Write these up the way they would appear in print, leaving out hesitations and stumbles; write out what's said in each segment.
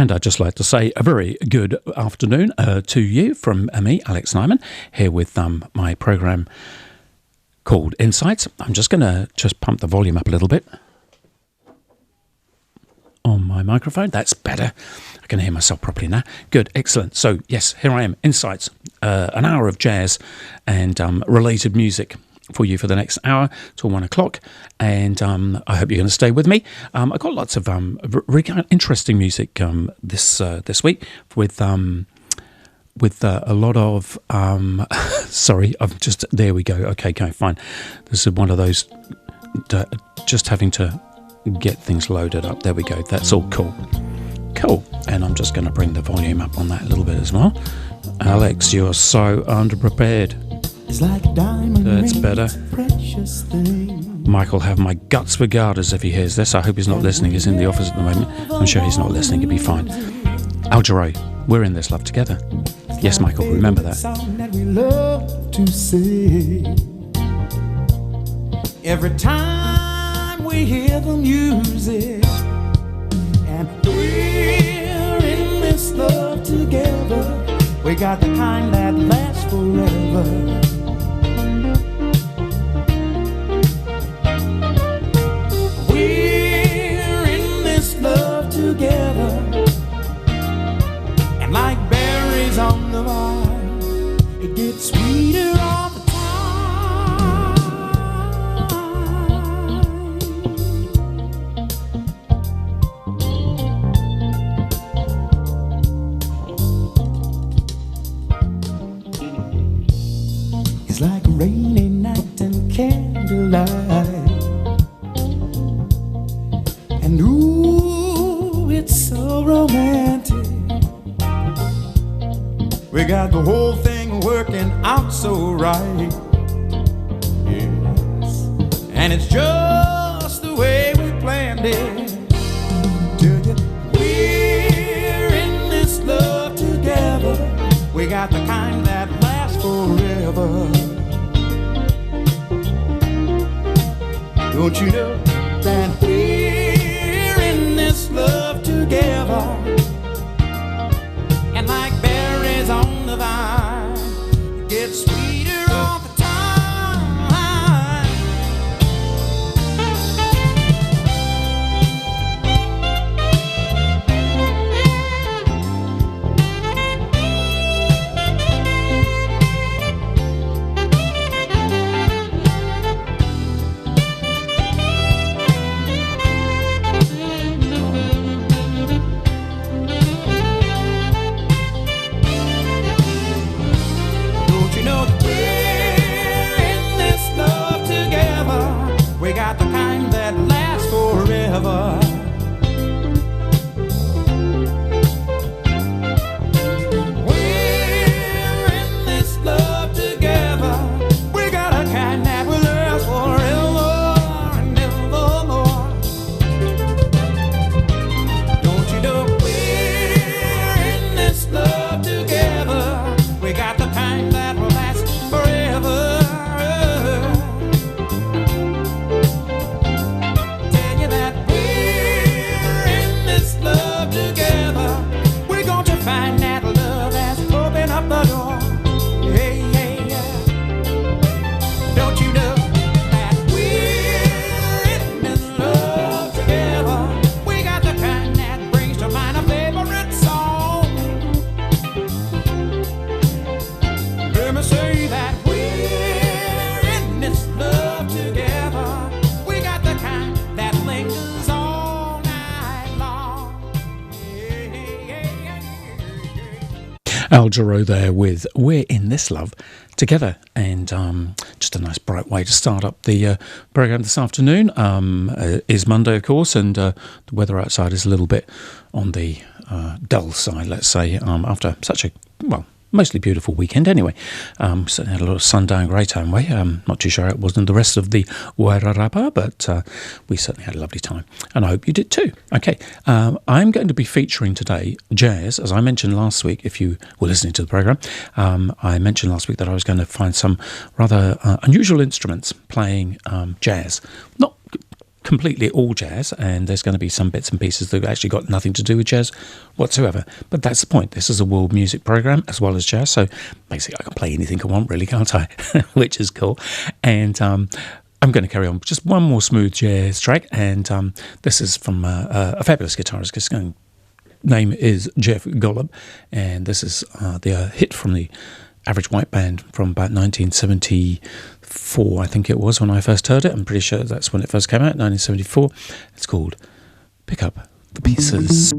And I'd just like to say a very good afternoon to you from me, Alex Nyman, here with my program called Insights. I'm just going to pump the volume up a little bit on my microphone. That's better. I can hear myself properly now. Good, excellent. So yes, here I am, Insights, an hour of jazz and related music for you for the next hour till 1 o'clock, and I hope you're going to stay with me. I've got lots of really interesting music this week with a lot of sorry, I've just there we go. Okay, fine. This is one of those just having to get things loaded up. There we go. That's all cool. And I'm just going to bring the volume up on that a little bit as well. Alex, you're so underprepared. It's like a diamond. That's better. Precious thing. Mike will have my guts for garters if he hears this. I hope he's not listening. He's in the office at the moment. I'm sure he's not listening. He'll be fine. Al Jarreau, we're in this love together. Yes, Michael, remember that. Song that we love to sing. Every time we hear the music, and we're in this love together. We got the kind that lasts forever. Together, and like berries on the vine, it gets sweeter all the time. It's like a rainy night and candlelight, and it's so romantic. We got the whole thing working out so right. Yes, and it's just the way we planned it. We're in this love together. We got the kind that lasts forever. Don't you know that we're in this love together, and like berries on the vine, it gets sweeter all the time. We got the kind that lasts forever. We're in this love together. We got a kind that will last forever and evermore. Don't you know we're in this love together? We got the kind that will last forever. Find that love has opened up the door. Hey, hey, yeah. Don't you know that we're in this love together? We got the kind that brings to mind a favorite song. Let me say that we're in this love together. We got the kind that lingers all night long. Al Jarreau there with We're in This Love Together, and just a nice bright way to start up the programme this afternoon. Is Monday, of course, and the weather outside is a little bit on the dull side, let's say, after such a, well, mostly beautiful weekend anyway. Certainly had a lot of sun down Greytown way. Not too sure how it was in the rest of the Wairarapa, but we certainly had a lovely time, and I hope you did too. Okay, I'm going to be featuring today jazz, as I mentioned last week. If you were listening to the programme, I mentioned last week that I was going to find some rather unusual instruments playing jazz. Not completely all jazz, and there's going to be some bits and pieces that have actually got nothing to do with jazz whatsoever. But that's the point. This is a world music program as well as jazz, so basically I can play anything I want, really, can't I? Which is cool. And I'm going to carry on with just one more smooth jazz track, and this is from a fabulous guitarist. His name is Jeff Golub, and this is the hit from the Average White Band from about 1974, I think it was, when I first heard it. I'm pretty sure that's when it first came out, 1974. It's called Pick Up the Pieces.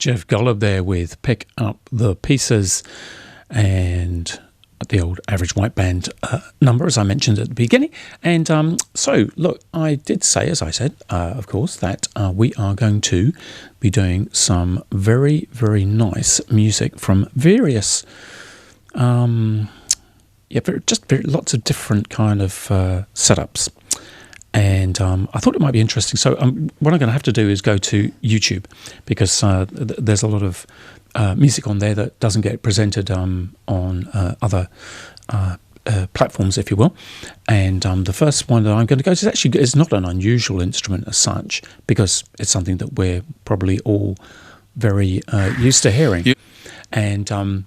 Jeff Golub there with Pick Up the Pieces, and the old Average White Band number, as I mentioned at the beginning. And so, look, I did say, as I said, of course, that we are going to be doing some very, very nice music from various, lots of different kind of setups. And I thought it might be interesting. So what I'm going to have to do is go to YouTube, because there's a lot of music on there that doesn't get presented on other platforms, if you will. And the first one that I'm going to go to is not an unusual instrument as such, because it's something that we're probably all very used to hearing. And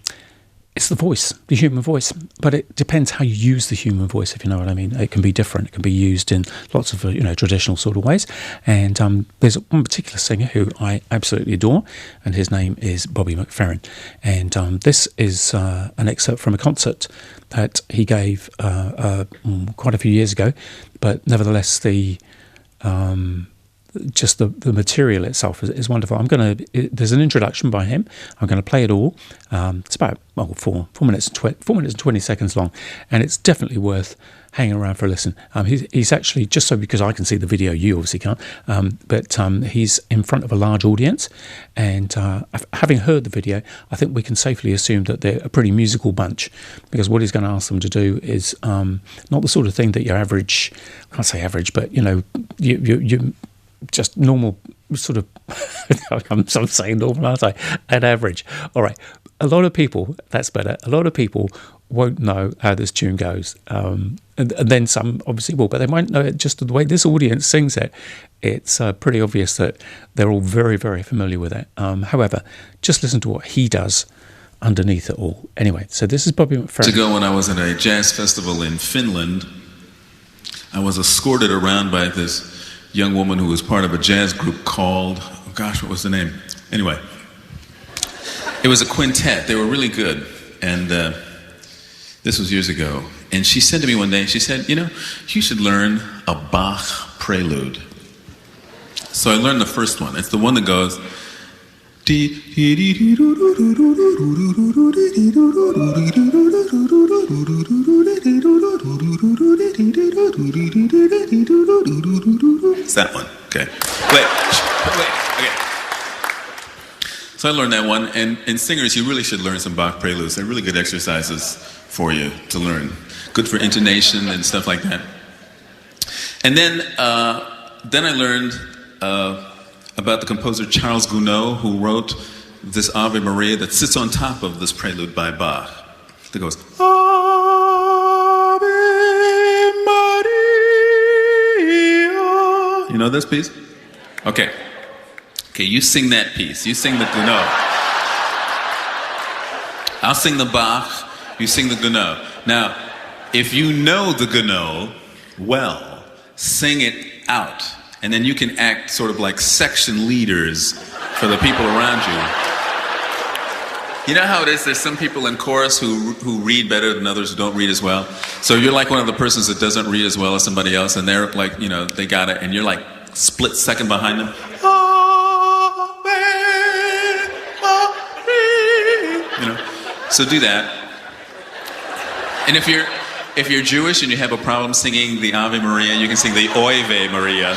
it's the voice, the human voice, but it depends how you use the human voice, if you know what I mean. It can be different. It can be used in lots of traditional sort of ways. And there's one particular singer who I absolutely adore, and his name is Bobby McFerrin. And this is an excerpt from a concert that he gave quite a few years ago, but nevertheless just the material itself is wonderful. There's an introduction by him. I'm going to play it all. It's about 4 minutes and 20 seconds long, and it's definitely worth hanging around for a listen. He's actually, just so because I can see the video, you obviously can't, but he's in front of a large audience, and having heard the video, I think we can safely assume that they're a pretty musical bunch, because what he's going to ask them to do is not the sort of thing that your average, I can't say average, but you just normal sort of I'm saying normal, aren't I? At average. All right. A lot of people, that's better. A lot of people won't know how this tune goes. And then some obviously will, but they might know it just the way this audience sings it. It's pretty obvious that they're all very, very familiar with it. However, just listen to what he does underneath it all. Anyway, so this is Bobby McFerrin. Ago, when I was at a jazz festival in Finland, I was escorted around by this young woman who was part of a jazz group called, what was the name? Anyway, it was a quintet. They were really good. And this was years ago. And she said to me one day, she said, you should learn a Bach prelude. So I learned the first one. It's the one that goes... It's that one. Okay. Wait. Okay. So I learned that one, and singers, you really should learn some Bach preludes. They're really good exercises for you to learn. Good for intonation and stuff like that. And then I learned about the composer Charles Gounod, who wrote this Ave Maria that sits on top of this prelude by Bach. That goes, Ave Maria. You know this piece? Okay, you sing that piece. You sing the Gounod. I'll sing the Bach, you sing the Gounod. Now, if you know the Gounod well, sing it out. And then you can act sort of like section leaders for the people around you. You know how it is, there's some people in chorus who read better than others who don't read as well. So you're like one of the persons that doesn't read as well as somebody else, and they're like, they got it, and you're like split second behind them. So do that. And if you're Jewish and you have a problem singing the Ave Maria, you can sing the Oive Maria.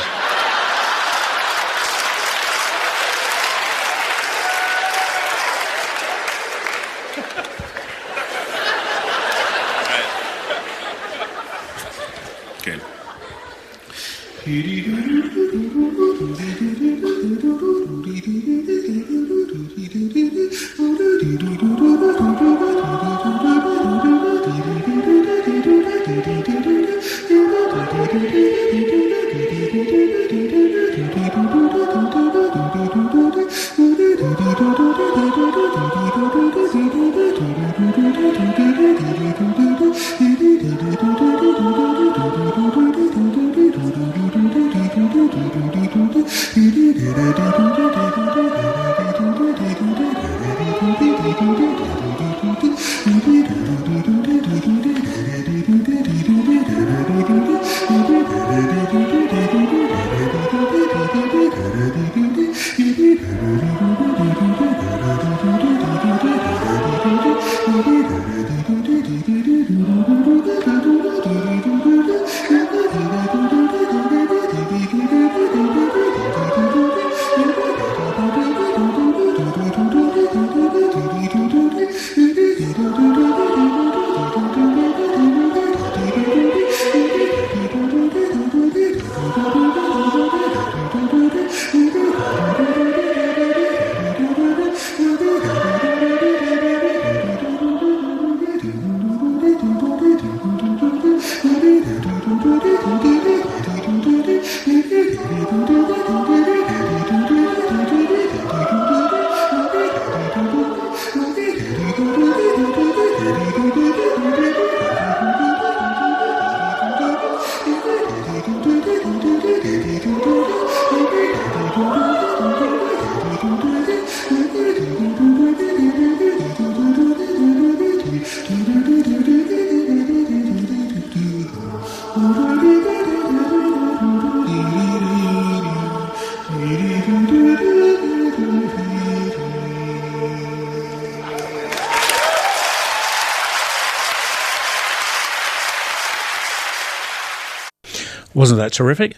Wasn't that terrific?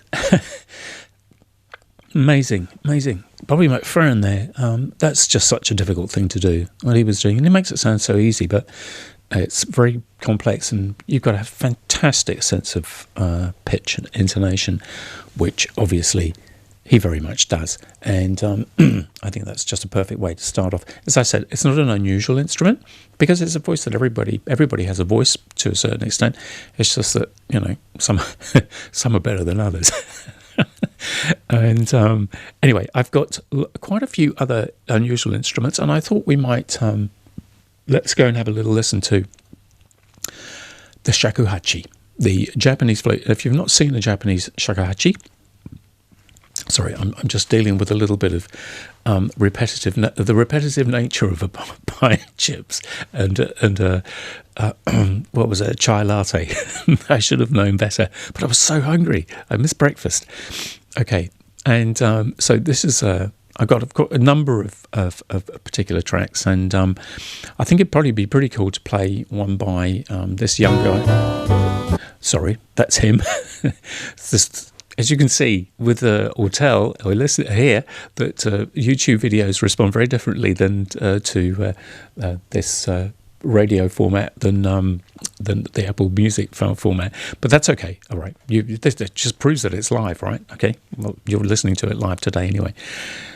Amazing. Bobby McFerrin there. That's just such a difficult thing to do, what he was doing. And he makes it sound so easy, but it's very complex, and you've got to have a fantastic sense of pitch and intonation, which obviously he very much does. And I think that's just a perfect way to start off. As I said, it's not an unusual instrument because it's a voice that everybody has a voice to a certain extent. It's just that, some some are better than others. And anyway, I've got quite a few other unusual instruments, and I thought we might let's go and have a little listen to the shakuhachi, the Japanese flute. If you've not seen the Japanese shakuhachi, sorry, I'm just dealing with a little bit of the repetitive nature of a pie and chips and what was it, a chai latte. I should have known better, but I was so hungry. I missed breakfast. Okay, and so this is I've got a number of particular tracks, and I think it'd probably be pretty cool to play one by this young guy. Sorry, that's him. As you can see with the or listen here, that YouTube videos respond very differently than to this radio format than the Apple Music format. But that's okay. All right, this just proves that it's live, right? Okay, well, you're listening to it live today anyway.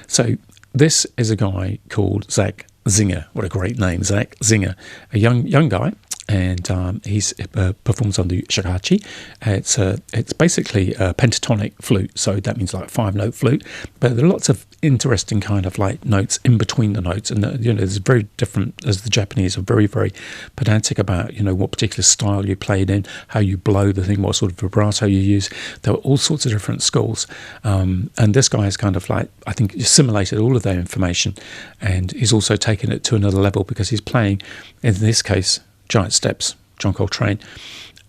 So this is a guy called Zach Zinger. What a great name, Zach Zinger, a young guy. And he's performs on the shakuhachi. It's basically a pentatonic flute, so that means like 5-note flute. But there are lots of interesting kind of like notes in between the notes, and there's very different. As the Japanese are very, very pedantic about what particular style you played in, how you blow the thing, what sort of vibrato you use. There are all sorts of different schools, and this guy has kind of like, I think, assimilated all of that information, and he's also taken it to another level because he's playing, in this case, Giant Steps, John Coltrane,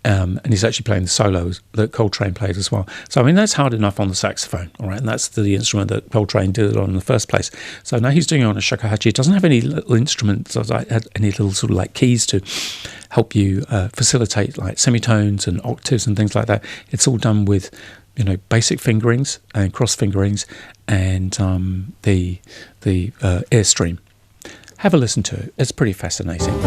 and he's actually playing the solos that Coltrane played as well. So, I mean, that's hard enough on the saxophone, all right, and that's the instrument that Coltrane did it on in the first place. So now he's doing it on a shakuhachi. It doesn't have any little instruments, any little sort of like keys to help you facilitate like semitones and octaves and things like that. It's all done with, basic fingerings and cross fingerings and the airstream. Have a listen to it. It's pretty fascinating.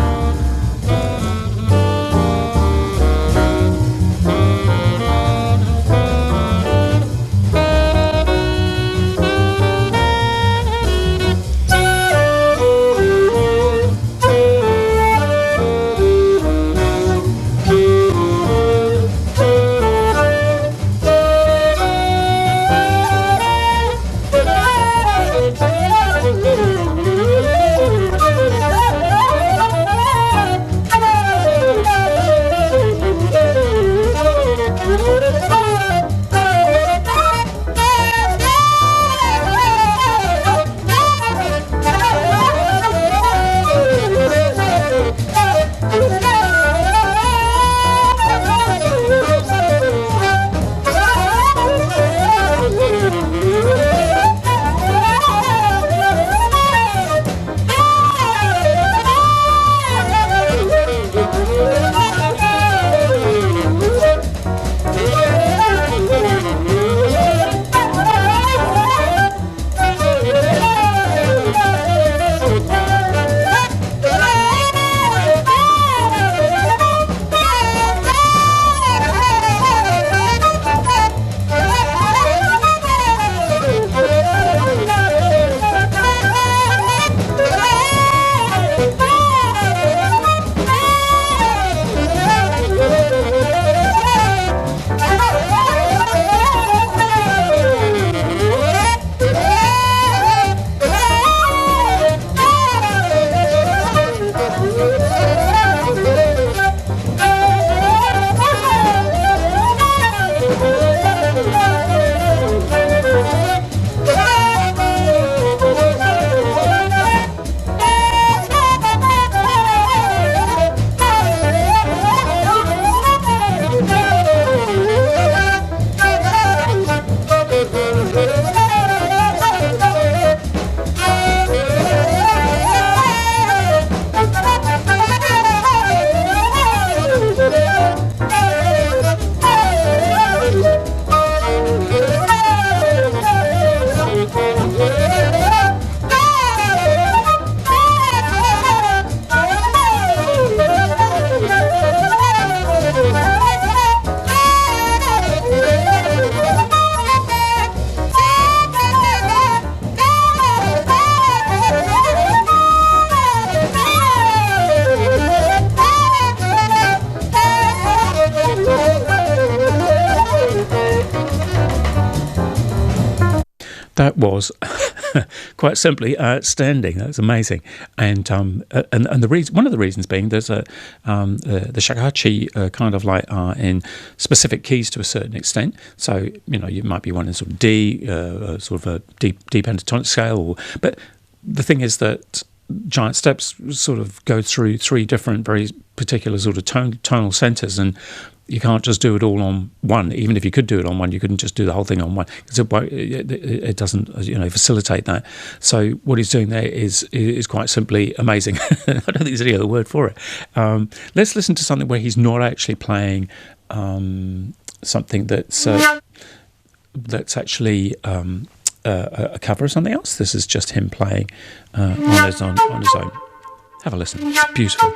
That was quite simply outstanding. That was amazing, and the reason, one of the reasons being, there's the shakuhachi kind of like are in specific keys to a certain extent. So you might be wanting sort of D, sort of a deep pentatonic scale, but the thing is that Giant Steps sort of go through three different very particular sort of tonal centers, and you can't just do it all on one. Even if you could do it on one, you couldn't just do the whole thing on one, because it doesn't facilitate that. So what he's doing there is quite simply amazing. I don't think there's any other word for it. Let's listen to something where he's not actually playing something that's actually a cover of something else. This is just him playing on his own. Have a listen. It's beautiful.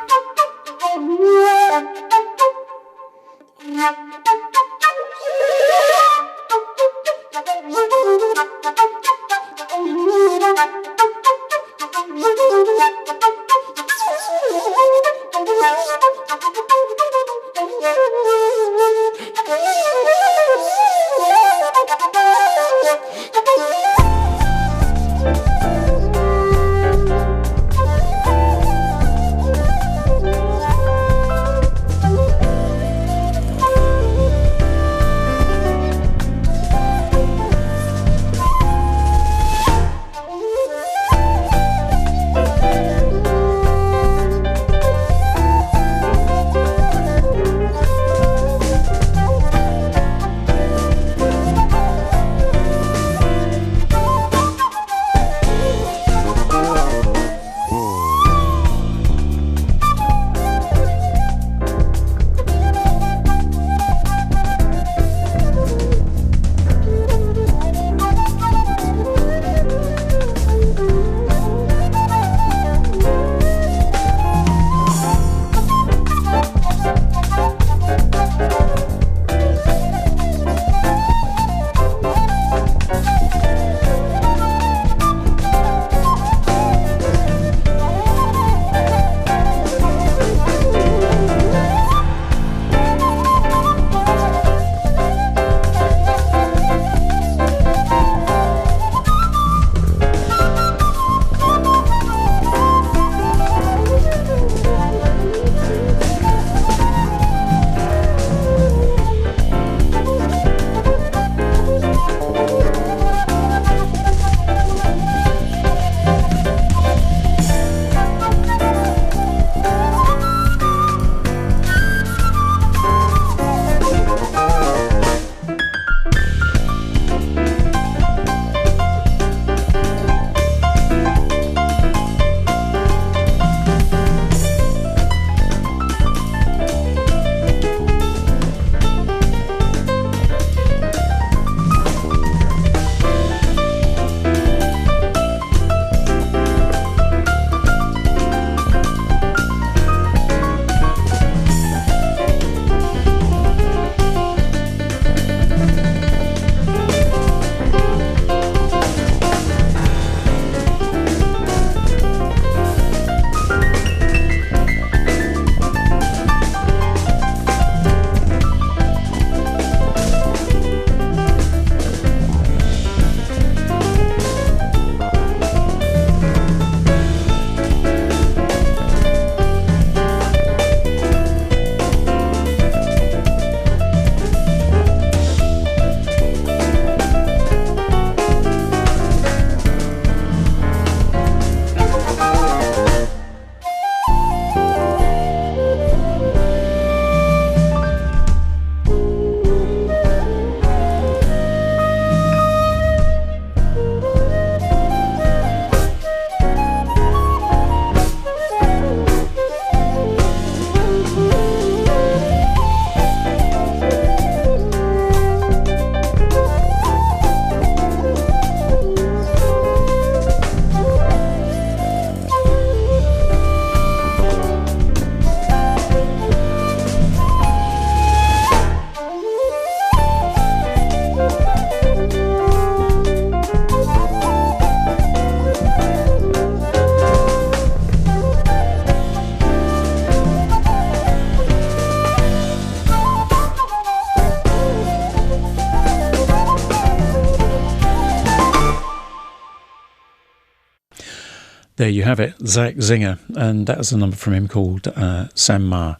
there you have it, Zach Zinger, and that was a number from him called Samba.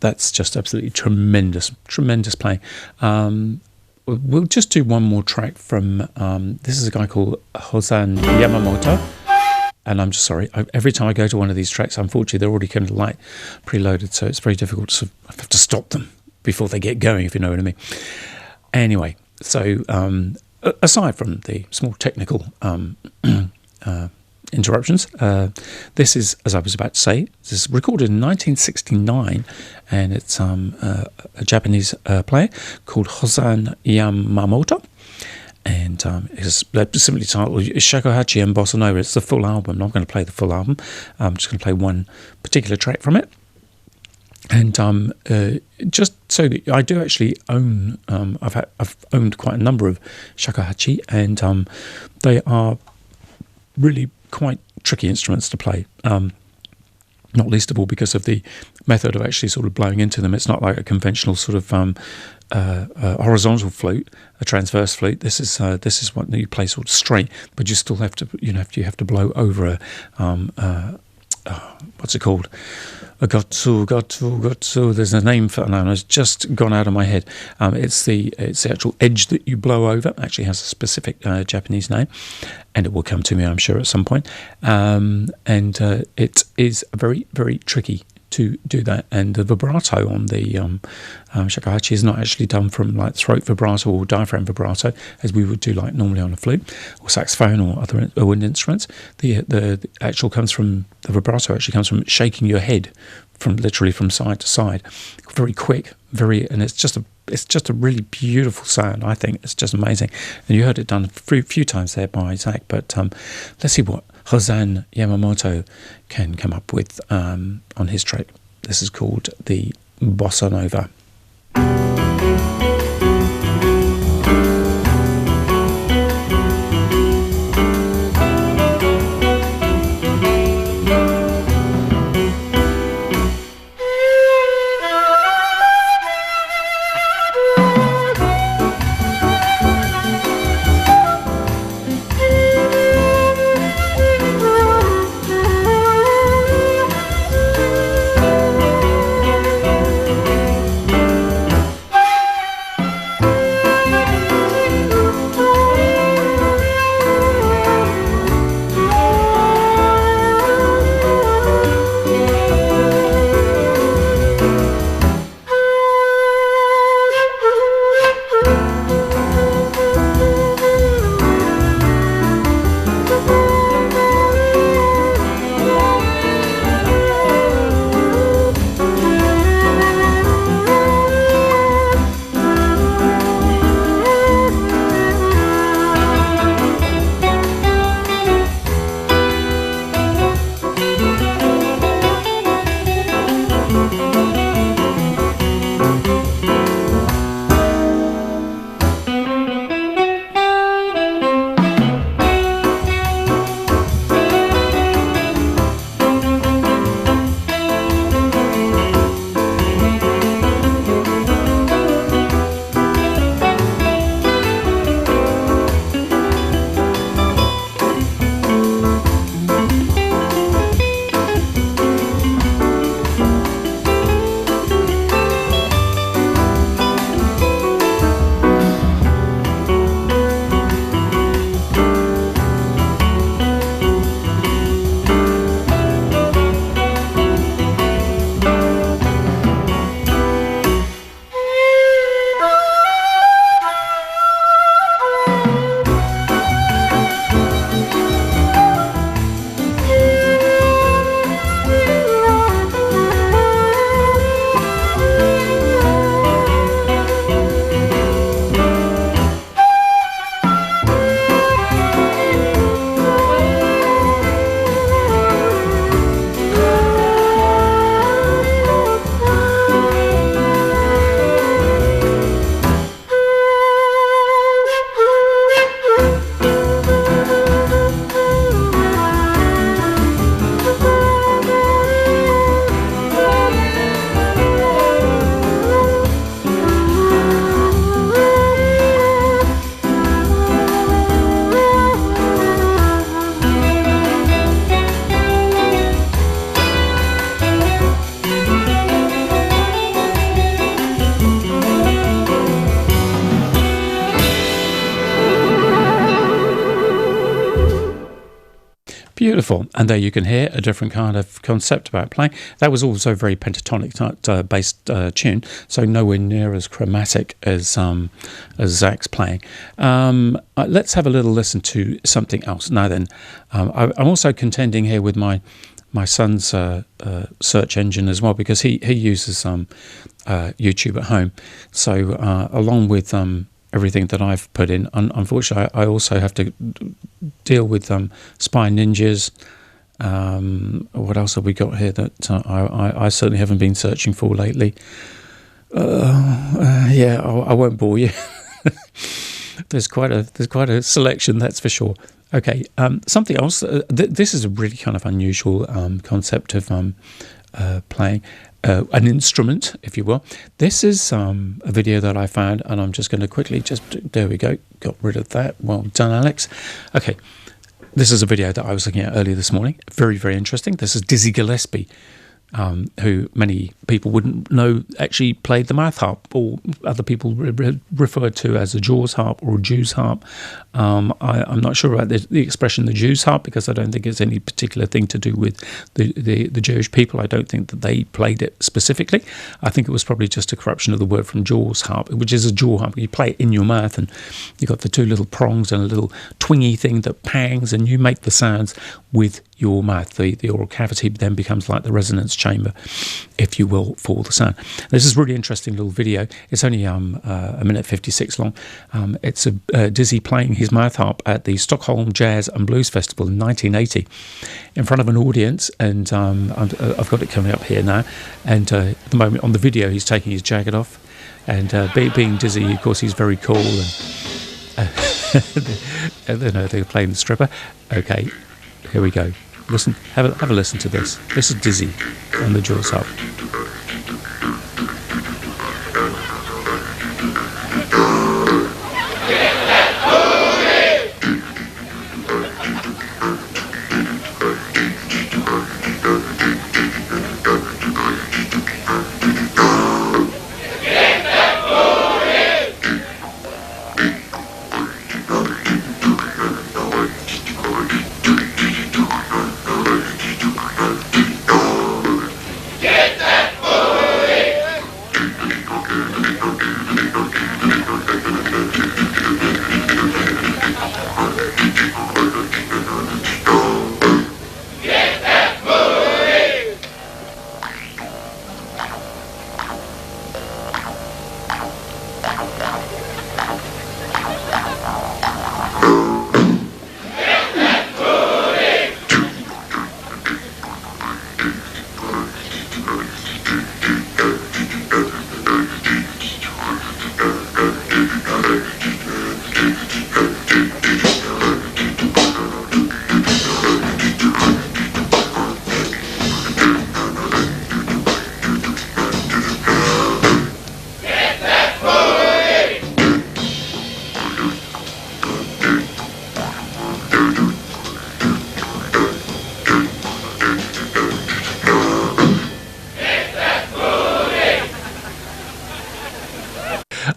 That's just absolutely tremendous playing. We'll just do one more track from, this is a guy called Hosan Yamamoto, and I'm just sorry, every time I go to one of these tracks, unfortunately they're already kind of light preloaded, so it's very difficult to I have to stop them before they get going, if you know what I mean. Anyway, so aside from the small technical interruptions, this is, as I was about to say, this is recorded in 1969, and it's a Japanese player called Hosan Yamamoto, and it's simply titled Shakuhachi and Bossa Nova. It's the full album. I'm not going to play the full album. I'm just going to play one particular track from it. And just so that I do actually own, I've owned quite a number of shakuhachi, and they are really quite tricky instruments to play. Not least of all because of the method of actually sort of blowing into them. It's not like a conventional sort of horizontal flute, a transverse flute. This is what you play sort of straight, but you still have to, you have to blow over a what's it called? A gotsu. There's a name for it now, and it's just gone out of my head. It's the actual edge that you blow over. Actually has a specific Japanese name, and it will come to me, I'm sure, at some point. And it is very, very tricky to do that, and the vibrato on the shakuhachi is not actually done from like throat vibrato or diaphragm vibrato as we would do like normally on a flute or saxophone or other wind instruments. The actual comes from, the vibrato actually comes from shaking your head from literally from side to side, very quick, and it's just a really beautiful sound. I think it's just amazing, and you heard it done a few times there by Zach. But let's see what Hosan Yamamoto can come up with on his track. This is called the Bossa Nova. before. And there you can hear a different kind of concept about playing. That was also a very pentatonic based tune, so nowhere near as chromatic as Zach's playing. Let's have a little listen to something else. Now then, I'm also contending here with my son's search engine as well, because he uses YouTube at home. So along with everything that I've put in, unfortunately, I also have to deal with Spy Ninjas. What else have we got here that I certainly haven't been searching for lately? Yeah, I won't bore you. There's quite a selection, that's for sure. Okay, something else. This is a really kind of unusual concept of playing an instrument, if you will. This is a video that I found, and I'm just going to quickly there we go, got rid of that. Well done, Alex. Okay, this is a video that I was looking at earlier this morning. Very, very interesting. This is Dizzy Gillespie, who many people wouldn't know actually played the mouth harp, or other people referred to as a Jaws harp or a Jew's harp. I'm not sure about the expression the Jew's harp, because I don't think it's any particular thing to do with the Jewish people. I don't think that they played it specifically. I think it was probably just a corruption of the word from Jaws harp, which is a jaw harp. You play it in your mouth, and you've got the two little prongs and a little twingy thing that pangs, and you make the sounds with your mouth. The oral cavity then becomes like the resonance chamber, if you will, for the sound. This is a really interesting little video. It's only a minute 56 long. It's a Dizzy playing his mouth harp at the Stockholm Jazz and Blues Festival in 1980 in front of an audience, and I've got it coming up here now, and at the moment on the video he's taking his jacket off, and being Dizzy, of course, he's very cool, and they're playing the stripper. Okay, here we go. Listen, have a listen to this. This is Dizzy on the Jaws harp.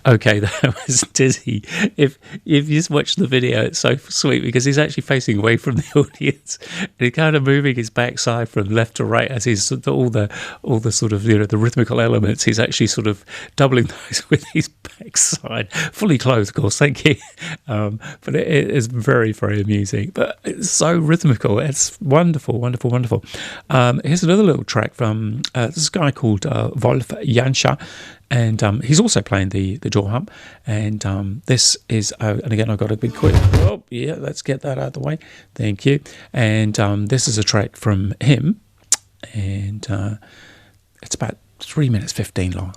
Okay, that was Dizzy. If you just watch the video, it's so sweet because he's actually facing away from the audience, and he's kind of moving his backside from left to right as he's all the sort of the rhythmical elements. He's actually sort of doubling those with his backside, fully clothed, of course. Thank you, but it is very, very amusing. But it's so rhythmical. It's wonderful, wonderful, wonderful. Here's another little track from this guy called Wolf Janscha. And he's also playing the jaw harp, and this is and again I've got to be quick. Oh yeah, let's get that out of the way. Thank you. And this is a track from him, and it's about 3 minutes 15 long.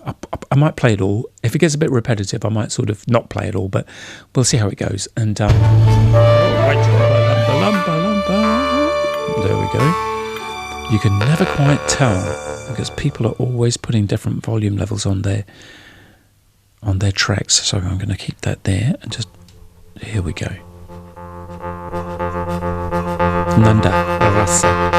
I might play it all. If it gets a bit repetitive, I might sort of not play it all, but we'll see how it goes. And there we go. You can never quite tell, because people are always putting different volume levels on their tracks. So I'm going to keep that there, and just here we go. Nanda Rasa.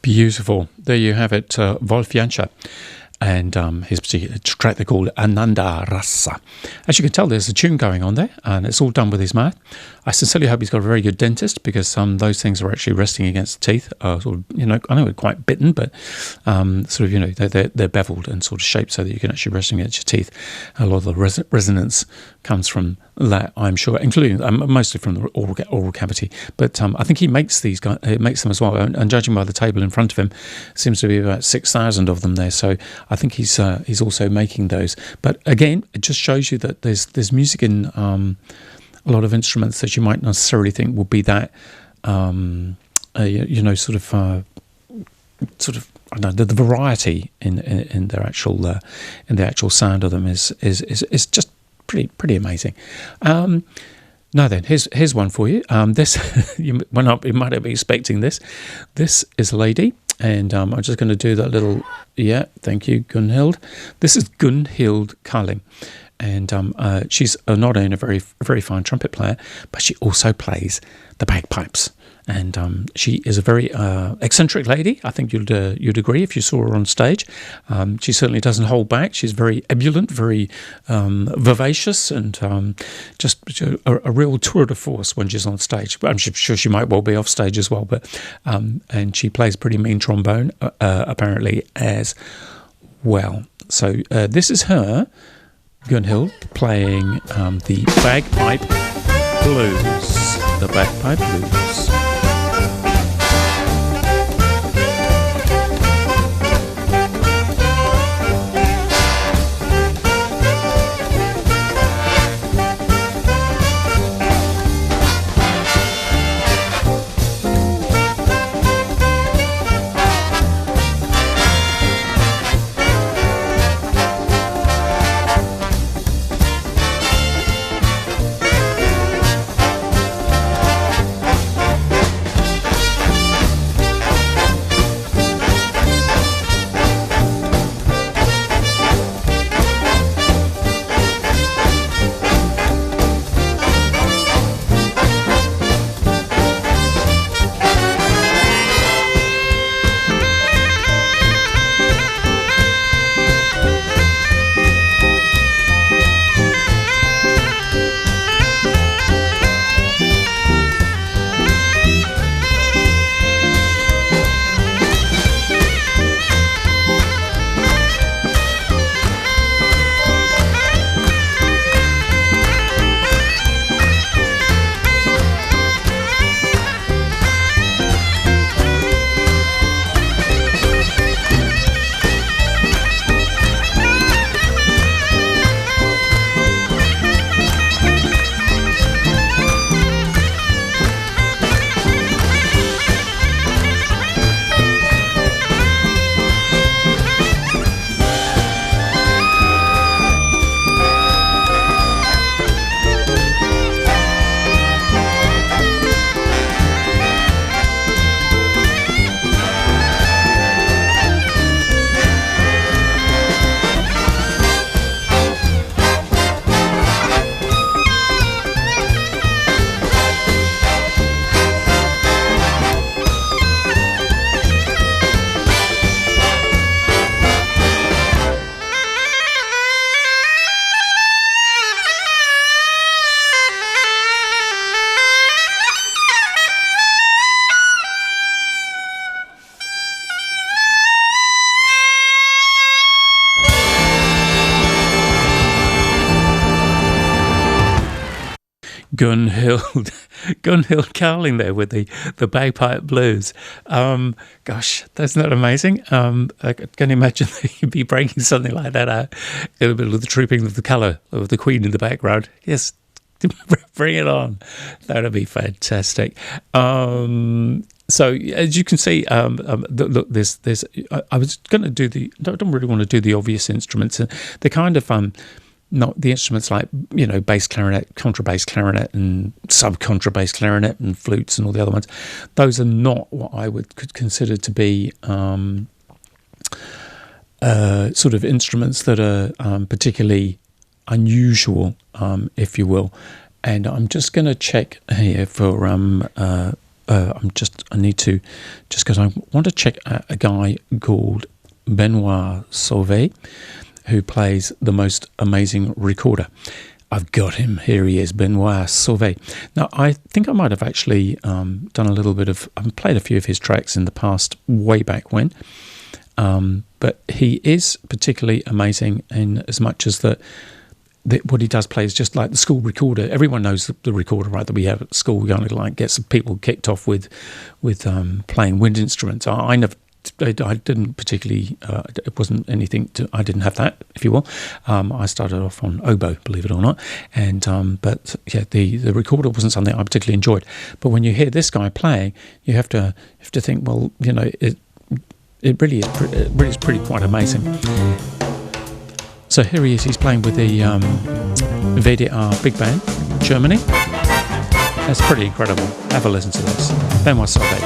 Beautiful. There you have it, Wolf Jantscher. And his particular track they call Ananda Rasa. As you can tell, there's a tune going on there, and it's all done with his mouth. I sincerely hope he's got a very good dentist, because those things are actually resting against the teeth. Sort of, I know they're quite bitten, but sort of, they're beveled and sort of shaped so that you can actually rest against your teeth. A lot of the resonance comes from that, I'm sure, including mostly from the oral cavity. But I think he makes these guys, makes them as well. And judging by the table in front of him, seems to be about 6,000 of them there. So I think he's also making those. But again, it just shows you that there's music in a lot of instruments that you might necessarily think will be that sort of I don't know, the variety in their actual sound of them is just pretty amazing. Now then, here's one for you. This you might not be expecting this. This is a lady. And I'm just going to do that little, thank you, Gunhild. This is Gunhild Carling. And she's not only a very, very fine trumpet player, but she also plays the bagpipes. And she is a very eccentric lady. I think you'd agree if you saw her on stage. She certainly doesn't hold back. She's very ebullient, very vivacious, and just a real tour de force when she's on stage. I'm sure she might well be off stage as well. But and she plays pretty mean trombone, apparently, as well. So this is her, Gunhild, playing the bagpipe blues. The bagpipe blues. Gunhild Carling there with the bagpipe blues. Gosh, that's not amazing. I can imagine that you'd be breaking something like that out in the middle of the trooping of the colour of the Queen in the background. Yes, bring it on. That would be fantastic. So as you can see, look, there's. I was going to do don't really want to do the obvious instruments. They're kind of not the instruments like, bass clarinet, contrabass clarinet, and sub-contrabass clarinet, and flutes, and all the other ones. Those are not what I could consider to be sort of instruments that are particularly unusual, if you will. And I'm just going to check here for I need to, just because I want to check a guy called Benoit Sauvé, who plays the most amazing recorder. I've got him. Here he is, Benoit Sauvé. Now, I think I might have actually done a little bit of... I've played a few of his tracks in the past, way back when. But he is particularly amazing in as much as that what he does play is just like the school recorder. Everyone knows the recorder, right, that we have at school. We only like get some people kicked off with playing wind instruments. I didn't particularly, it wasn't anything I didn't have that, if you will. I started off on oboe, believe it or not. And, but yeah, the recorder wasn't something I particularly enjoyed. But when you hear this guy playing, you have to think, well, it really is pretty quite amazing. So here he is, he's playing with the WDR Big Band, Germany. That's pretty incredible. Have a listen to this. Benoit Sauvé.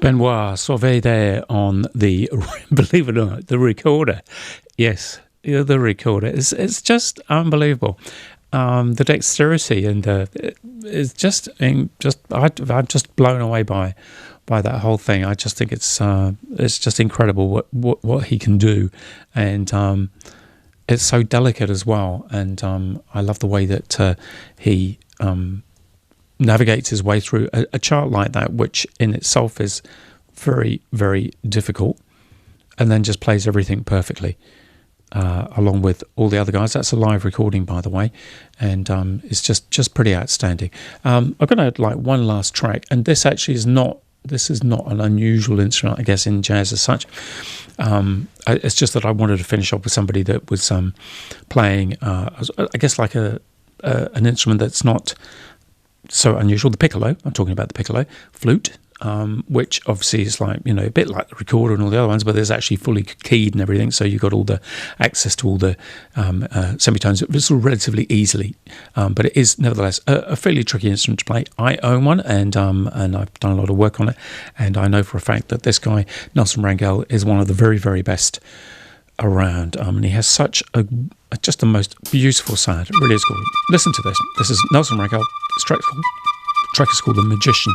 Benoit Sauvé there on the, believe it or not, the recorder. Yes, the recorder. It's just unbelievable. The dexterity and it's just I'm just blown away by that whole thing. I just think it's just incredible what he can do, and it's so delicate as well. And I love the way that he navigates his way through a chart like that, which in itself is very, very difficult, and then just plays everything perfectly. Along with all the other guys. That's a live recording, by the way, and it's just pretty outstanding. I've got like one last track, and this actually is not an unusual instrument, I guess, in jazz as such. It's just that I wanted to finish off with somebody that was playing, I guess, like an instrument that's not so unusual. The piccolo, I'm talking about the piccolo, flute, which obviously is like, a bit like the recorder and all the other ones, but there's actually fully keyed and everything, so you've got all the access to all the semitones. It's all relatively easily, but it is nevertheless a fairly tricky instrument to play. I own one, and I've done a lot of work on it, and I know for a fact that this guy, Nelson Rangel, is one of the very, very best around, and he has such just the most beautiful sound. It really is cool. Listen to this. This is Nelson Rangel. The track is called The Magician.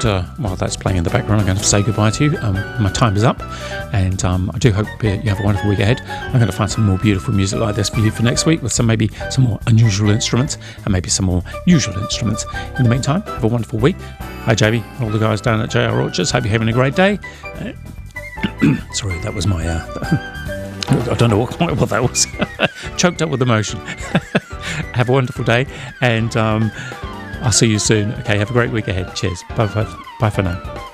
And while that's playing in the background, I'm going to say goodbye to you. My time is up, and I do hope you have a wonderful week ahead. I'm going to find some more beautiful music like this for you for next week, with maybe some more unusual instruments and maybe some more usual instruments. In the meantime, have a wonderful week. Hi, JB, all the guys down at JR Orchards. Hope you're having a great day. Sorry, that was my... I don't know what that was. Choked up with emotion. Have a wonderful day, and I'll see you soon. Okay, have a great week ahead. Cheers. Bye for now.